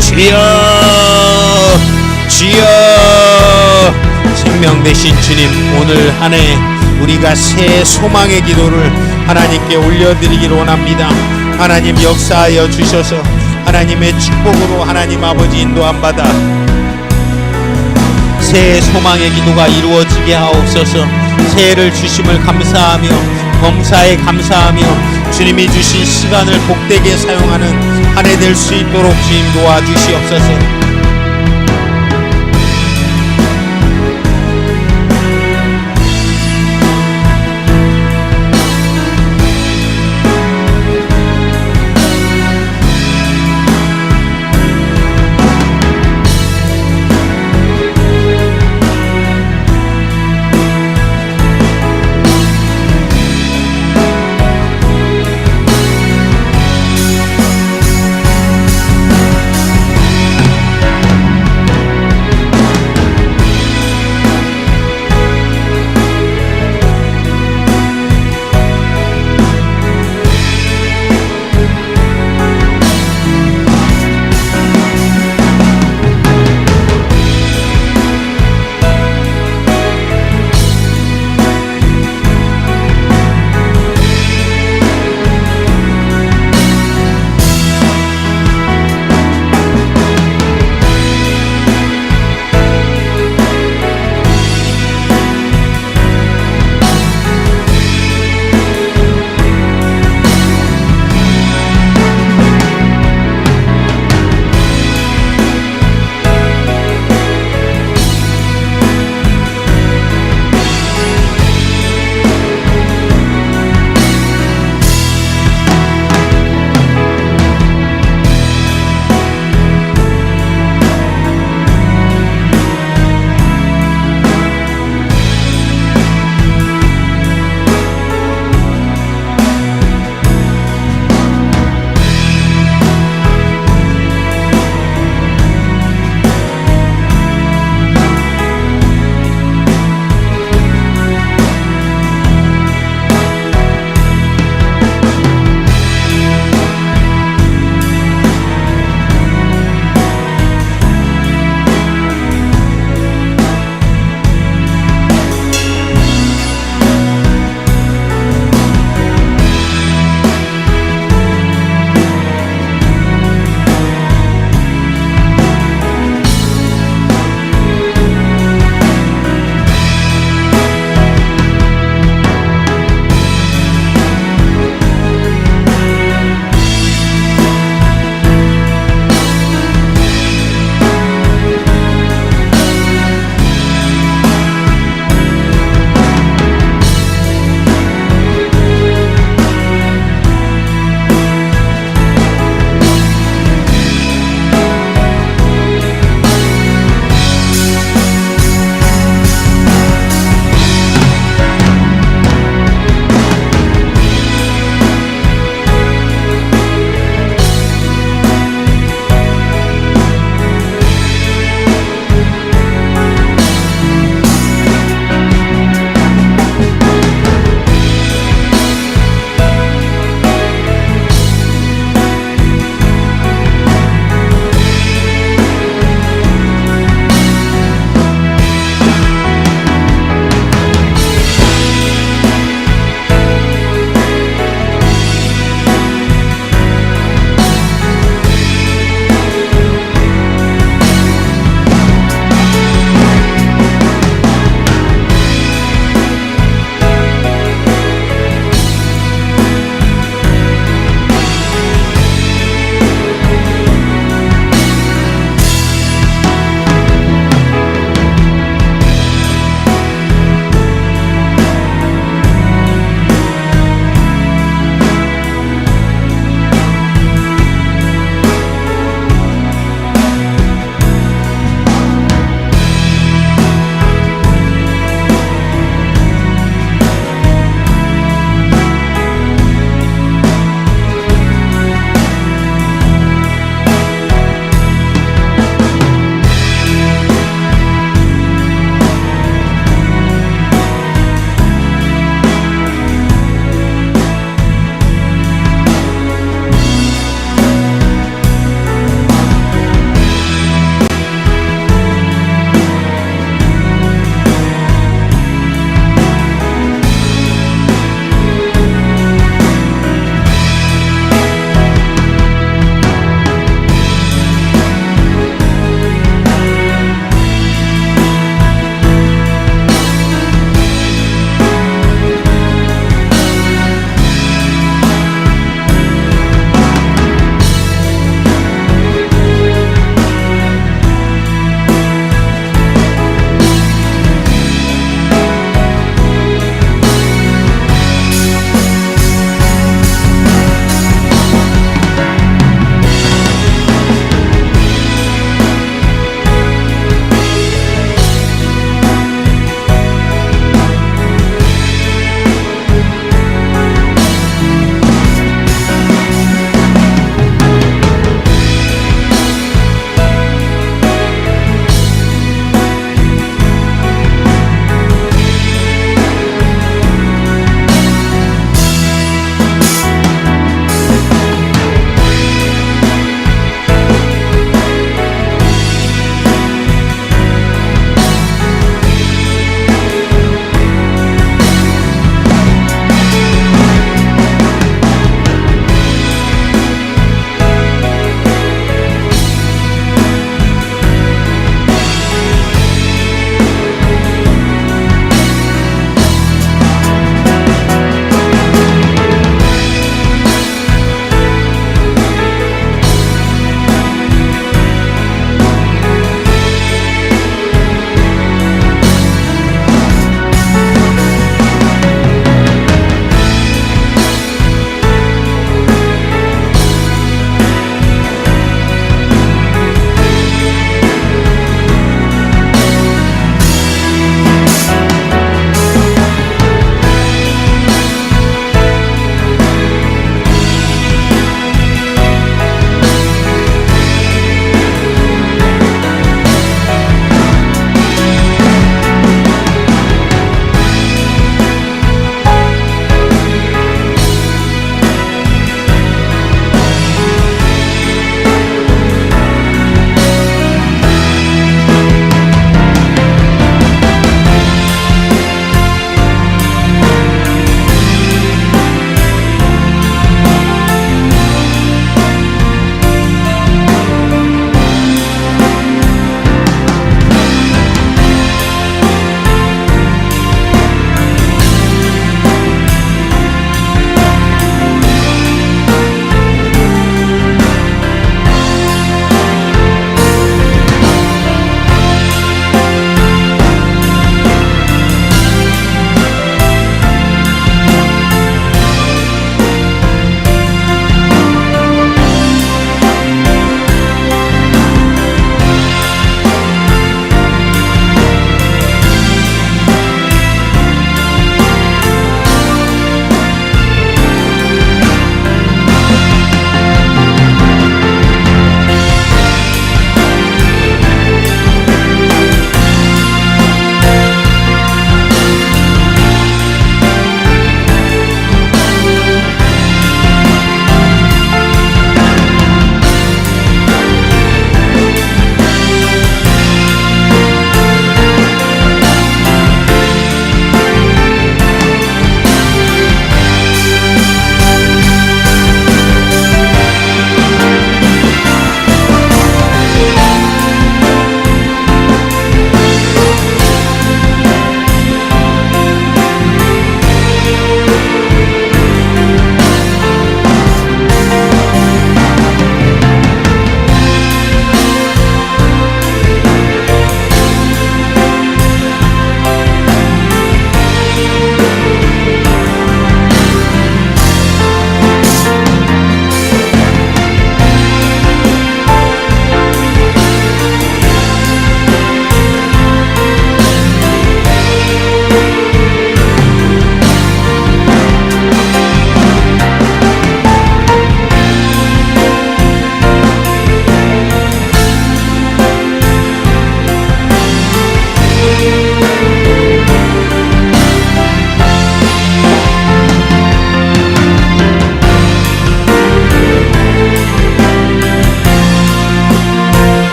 Speaker 1: 주여 주여. 생명 되신 주님, 오늘 한 해 우리가 새 소망의 기도를 하나님께 올려드리기를 원합니다. 하나님 역사하여 주셔서 하나님의 축복으로 하나님 아버지 인도함 받아 새 소망의 기도가 이루어지게 하옵소서. 새해를 주심을 감사하며 범사에 감사하며 주님이 주신 시간을 복되게 사용하는 한 해 될 수 있도록 주님 도와주시옵소서.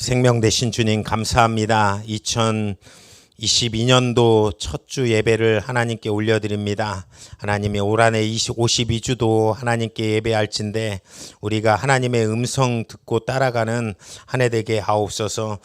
Speaker 1: 생명 되신 주님 감사합니다. 2022년도 첫 주 예배를 하나님께 올려드립니다. 하나님이 올 한해 52주도 하나님께 예배할진데 우리가 하나님의 음성 듣고 따라가는 한 해 되게 하옵소서.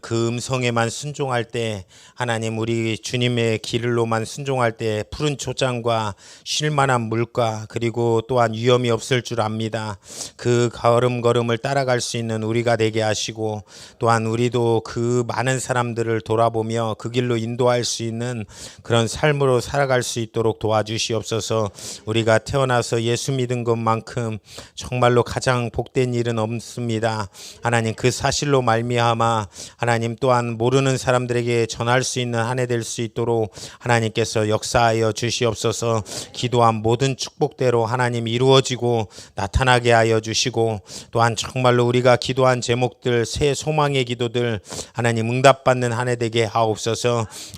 Speaker 1: 그 음성에만 순종할 때 하나님 우리 주님의 길로만 순종할 때 푸른 초장과 쉴만한 물가 그리고 또한 위험이 없을 줄 압니다. 그 걸음걸음을 따라갈 수 있는 우리가 되게 하시고 또한 우리도 그 많은 사람들을 돌아보며 그 길로 인도할 수 있는 그런 삶으로 살아갈 수 있도록 도와주시옵소서. 우리가 태어나서 예수 믿은 것만큼 정말로 가장 복된 일은 없습니다. 하나님 그 사실로 말미암아 하나님 또한 모르는 사람들에게 전할 수 있는 한 해 될 수 있도록 하나님께서 역사하여 주시옵소서. 기도한 모든 축복대로 하나님 이루어지고 나타나게 하여 주시고 또한 정말로 우리가 기도한 제목들 새 소망의 기도들 하나님 응답받는 한 해 되게 하옵소서.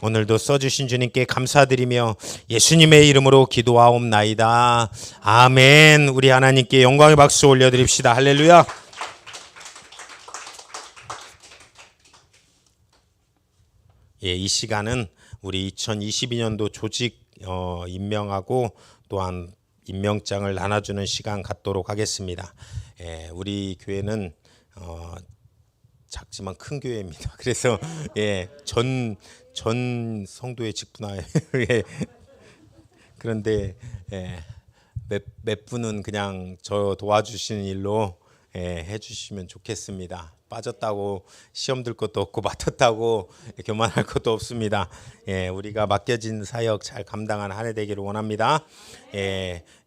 Speaker 1: 오늘도 써주신 주님께 감사드리며 예수님의 이름으로 기도하옵나이다. 아멘. 우리 하나님께 영광의 박수 올려드립시다. 할렐루야. 이 시간은 우리 2022년도 조직 임명하고 또한 임명장을 나눠주는 시간 갖도록 하겠습니다. 우리 교회는 작지만 큰 교회입니다. 그래서 전 성도의 직분화예요. 그런데 몇 분은 그냥 저 도와주시는 일로 해주시면 좋겠습니다. 빠졌다고 시험 들 것도 없고 맡았다고 교만할 것도 없습니다. 우리가 맡겨진 사역 잘 감당한 한 해 되기를 원합니다.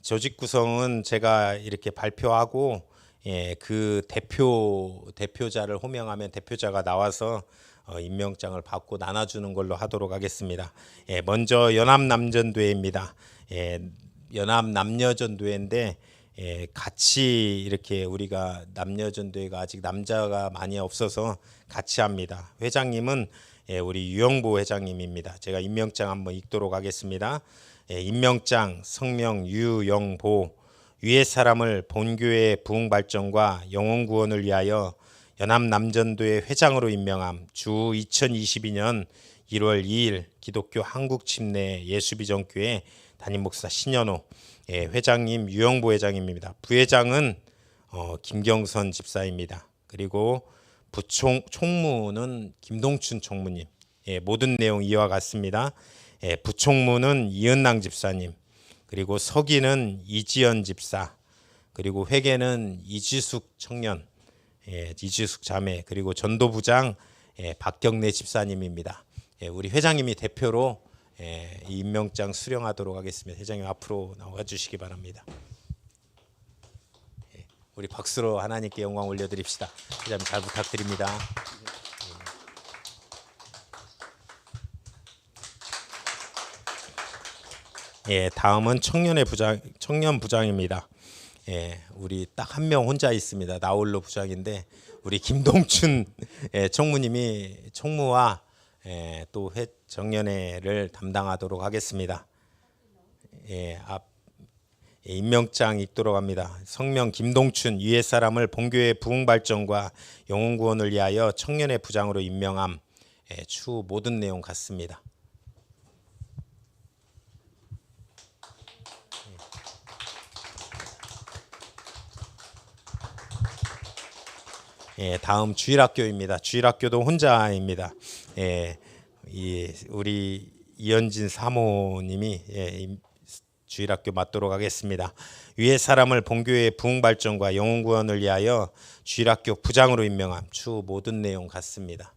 Speaker 1: 조직 구성은 제가 이렇게 발표하고 그 대표자를 호명하면 대표자가 나와서 임명장을 받고 나눠주는 걸로 하도록 하겠습니다. 먼저 연합남전도회입니다. 연합남녀전도회인데 같이 이렇게 우리가 남녀전도회가 아직 남자가 많이 없어서 같이 합니다. 회장님은 우리 유영보 회장님입니다. 제가 임명장 한번 읽도록 하겠습니다. 임명장 성명 유영보 위의 사람을 본교회의 부흥 발전과 영혼 구원을 위하여 연합남전도회 회장으로 임명함. 주 2022년 1월 2일 기독교 한국침례 예수비전교회 담임 목사 신현호 회장님 유영보 회장입니다. 부회장은 김경선 집사입니다. 그리고 총무는 김동춘 총무님. 모든 내용 이와 같습니다. 부총무는 이은랑 집사님. 그리고 서기는 이지연 집사. 그리고 회계는 이지숙 청년. 이지숙 자매. 그리고 전도부장 박경래 집사님입니다. 우리 회장님이 대표로 이 임명장 수령하도록 하겠습니다. 회장님 앞으로 나와 주시기 바랍니다. 우리 박수로 하나님께 영광 올려드립시다. 회장님 잘 부탁드립니다. 다음은 청년 부장입니다. 우리 딱 한 명 혼자 있습니다. 나홀로 부장인데 우리 김동춘 총무님이 총무와 또 정년회를 담당하도록 하겠습니다. 임명장 읽도록 합니다. 성명 김동춘 위의 사람을 본교회 부흥 발전과 영혼 구원을 위하여 청년회 부장으로 임명함. 추후 모든 내용 같습니다. 다음 주일학교입니다. 주일학교도 혼자입니다. 우리 이현진 사모님이 주일학교 맡도록 하겠습니다. 위의 사람을 본교회의 부흥 발전과 영혼 구원을 위하여 주일학교 부장으로 임명함. 추후 모든 내용 같습니다.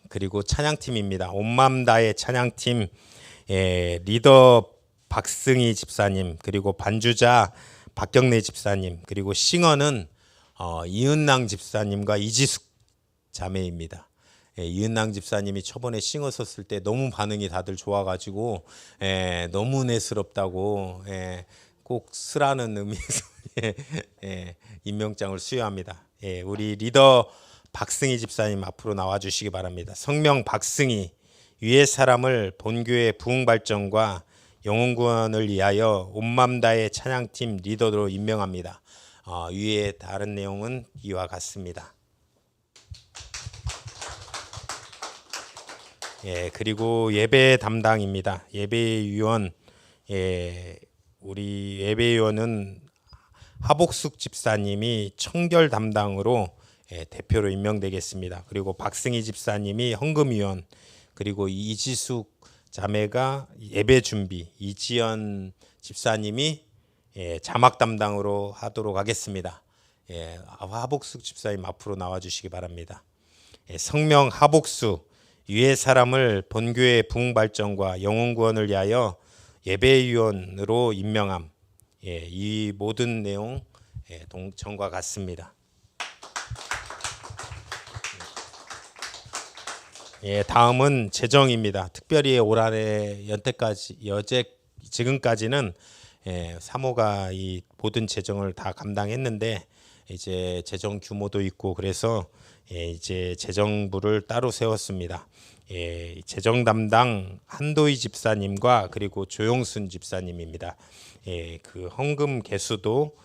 Speaker 1: 그리고 찬양팀입니다. 온맘 다의 찬양팀 리더 박승희 집사님, 그리고 반주자 박경래 집사님, 그리고 싱어는 이은랑 집사님과 이지숙 자매입니다. 이은랑 집사님이 초반에 싱어 섰을 때 너무 반응이 다들 좋아가지고 너무 은혜스럽다고 꼭 쓰라는 의미에서 임명장을 수여합니다. 우리 리더 박승희 집사님 앞으로 나와주시기 바랍니다. 성명 박승희 위의 사람을 본교회 부흥 발전과 영혼 구원을 위하여 온맘 다의 찬양팀 리더로 임명합니다. 위에 다른 내용은 이와 같습니다. 그리고 예배 담당입니다. 예배위원, 우리 예배위원은 하복숙 집사님이 청결 담당으로 대표로 임명되겠습니다. 그리고 박승희 집사님이 헌금위원, 그리고 이지숙 자매가 예배 준비, 이지연 집사님이 자막 담당으로 하도록 하겠습니다. 하복숙 집사님 앞으로 나와주시기 바랍니다. 성명 하복숙, 위의 사람을 본교회 부흥 발전과 영혼 구원을 위하여 예배위원으로 임명함. 이 모든 내용 동청과 같습니다. 다음은 재정입니다. 특별히 올 한해 지금까지는 사모가 이 모든 재정을 다 감당했는데 이제 재정 규모도 있고 그래서 이제 재정부를 따로 세웠습니다. 재정 담당 한도희 집사님과 그리고 조용순 집사님입니다. 그 헌금 개수도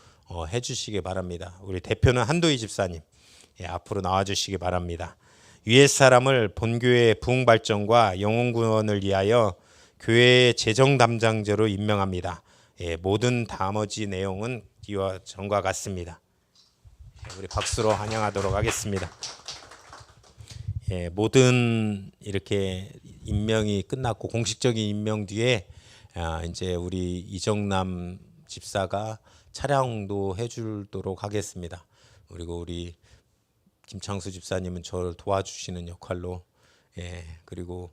Speaker 1: 해주시기 바랍니다. 우리 대표는 한도희 집사님 앞으로 나와주시기 바랍니다. 위의 사람을 본교회 부흥 발전과 영혼 구원을 위하여 교회의 재정 담당자로 임명합니다. 모든 나머지 내용은 이와 전과 같습니다. 우리 박수로 환영하도록 하겠습니다. 모든 이렇게 임명이 끝났고 공식적인 임명 뒤에 이제 우리 이정남 집사가 차량도 해주도록 하겠습니다. 그리고 우리 김창수 집사님은 저를 도와주시는 역할로 그리고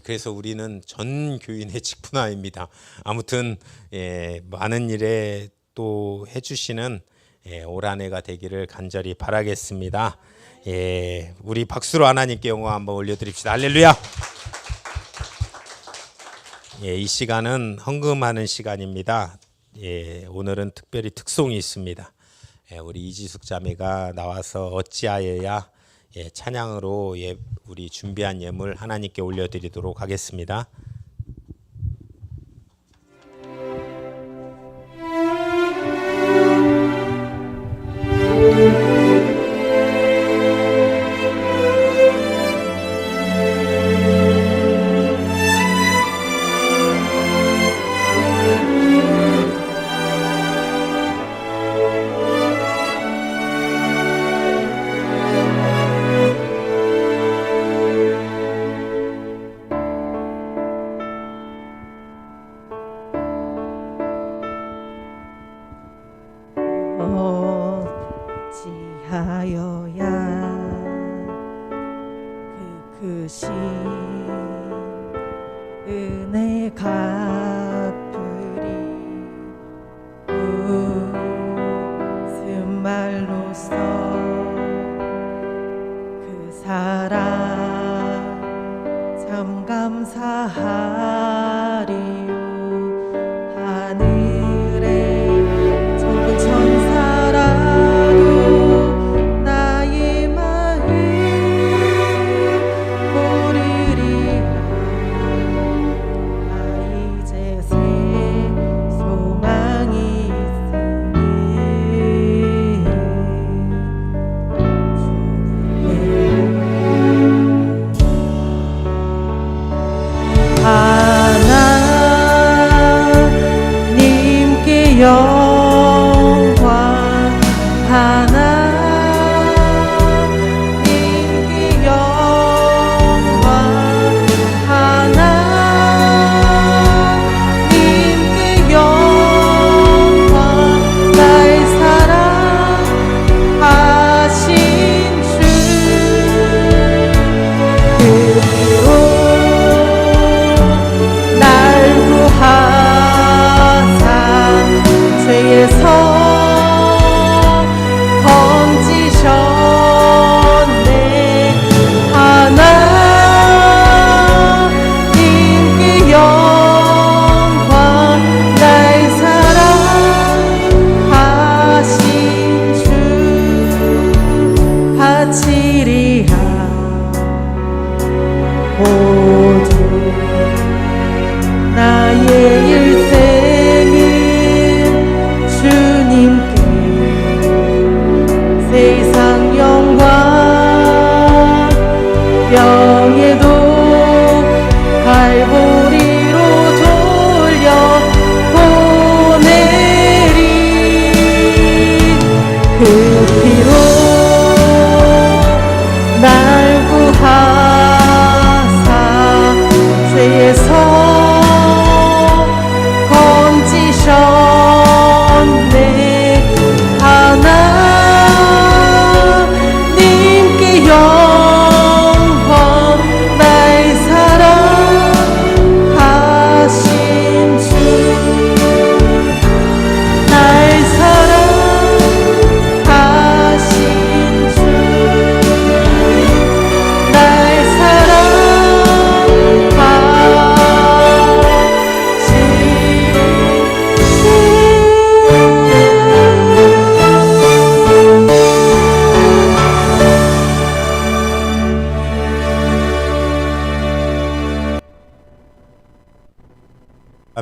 Speaker 1: 그래서 우리는 전 교인의 직분화입니다. 아무튼 많은 일에 또 해주시는 올 한해가 되기를 간절히 바라겠습니다. 우리 박수로 하나님께 영광 한번 올려드립시다. 할렐루야. 이 시간은 헌금하는 시간입니다. 오늘은 특별히 특송이 있습니다. 우리 이지숙 자매가 나와서 어찌하여야 찬양으로 우리 준비한 예물 하나님께 올려드리도록 하겠습니다.
Speaker 2: 어찌하여야 그 크신 은혜 갚으리 무슨 말로써 그 사랑 참 감사하리요. 하늘에 적은 천사라도 나의 마음 모르리. 나 이제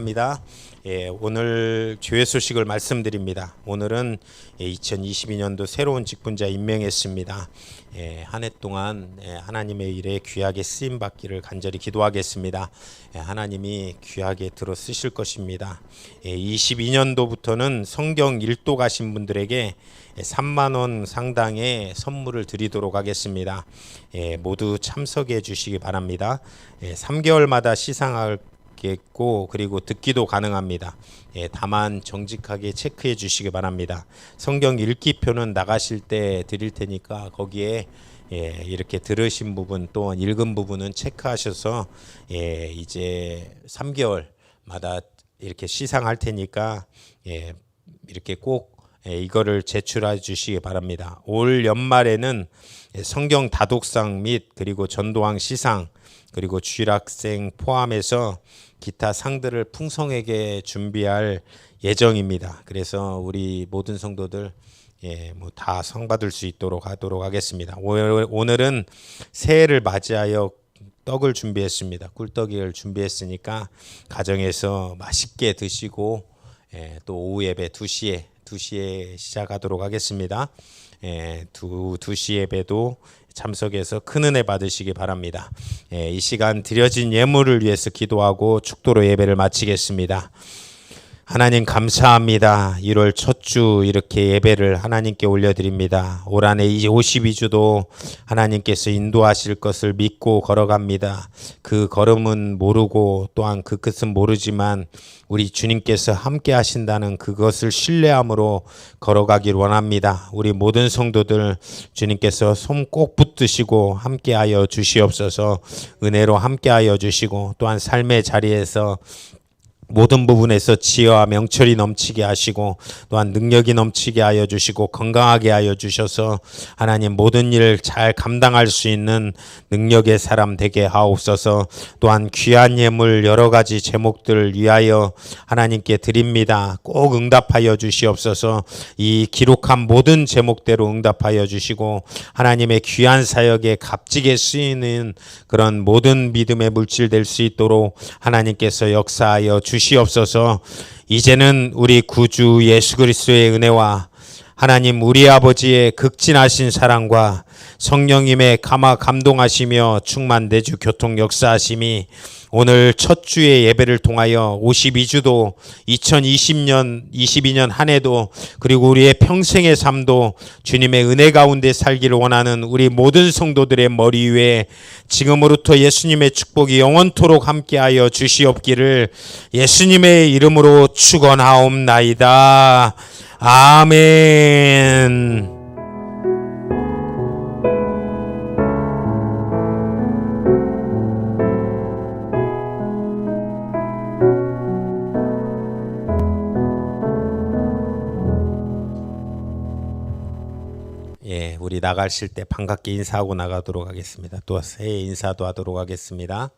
Speaker 1: 감사합니다. 오늘 교회 소식을 말씀드립니다. 오늘은 2022년도 새로운 직분자 임명했습니다. 한 해 동안 하나님의 일에 귀하게 쓰임 받기를 간절히 기도하겠습니다. 하나님이 귀하게 들어 쓰실 것입니다. 22년도부터는 성경 1도 가신 분들에게 3만 원 상당의 선물을 드리도록 하겠습니다. 모두 참석해 주시기 바랍니다. 3개월마다 시상하겠고 그리고 듣기도 가능합니다. 다만 정직하게 체크해 주시기 바랍니다. 성경 읽기표는 나가실 때 드릴 테니까 거기에 이렇게 들으신 부분 또 읽은 부분은 체크하셔서 이제 3개월마다 이렇게 시상할 테니까 이렇게 꼭 이거를 제출해 주시기 바랍니다. 올 연말에는 성경 다독상 및 그리고 전도왕 시상 그리고 주일학생 포함해서 기타 상들을 풍성하게 준비할 예정입니다. 그래서 우리 모든 성도들 뭐 다 상 받을 수 있도록 하도록 하겠습니다. 오늘은 새해를 맞이하여 떡을 준비했습니다. 꿀떡이를 준비했으니까 가정에서 맛있게 드시고 또 오후 예배 2시에 시작하도록 하겠습니다. 2시 예배도 참석해서 큰 은혜 받으시기 바랍니다. 이 시간 드려진 예물을 위해서 기도하고 축도로 예배를 마치겠습니다. 하나님 감사합니다. 1월 첫 주 이렇게 예배를 하나님께 올려드립니다. 올 한해 52주도 하나님께서 인도하실 것을 믿고 걸어갑니다. 그 걸음은 모르고 또한 그 끝은 모르지만 우리 주님께서 함께 하신다는 그것을 신뢰함으로 걸어가길 원합니다. 우리 모든 성도들 주님께서 손 꼭 붙드시고 함께하여 주시옵소서. 은혜로 함께하여 주시고 또한 삶의 자리에서 모든 부분에서 지혜와 명철이 넘치게 하시고 또한 능력이 넘치게 하여 주시고 건강하게 하여 주셔서 하나님 모든 일을 잘 감당할 수 있는 능력의 사람 되게 하옵소서. 또한 귀한 예물 여러 가지 제목들을 위하여 하나님께 드립니다. 꼭 응답하여 주시옵소서. 이 기록한 모든 제목대로 응답하여 주시고 하나님의 귀한 사역에 값지게 쓰이는 그런 모든 믿음의 물질 될 수 있도록 하나님께서 역사하여 주시옵소서. 이제는 우리 구주 예수 그리스도의 은혜와 하나님 우리 아버지의 극진하신 사랑과 성령님의 감동하시며 충만 내주 교통 역사하심이 오늘 첫 주의 예배를 통하여 52주도 2022년 한 해도 그리고 우리의 평생의 삶도 주님의 은혜 가운데 살기를 원하는 우리 모든 성도들의 머리 위에 지금으로부터 예수님의 축복이 영원토록 함께하여 주시옵기를 예수님의 이름으로 축원하옵나이다. 아멘. 우리 나가실 때 반갑게 인사하고 나가도록 하겠습니다. 또 새해 인사도 하도록 하겠습니다.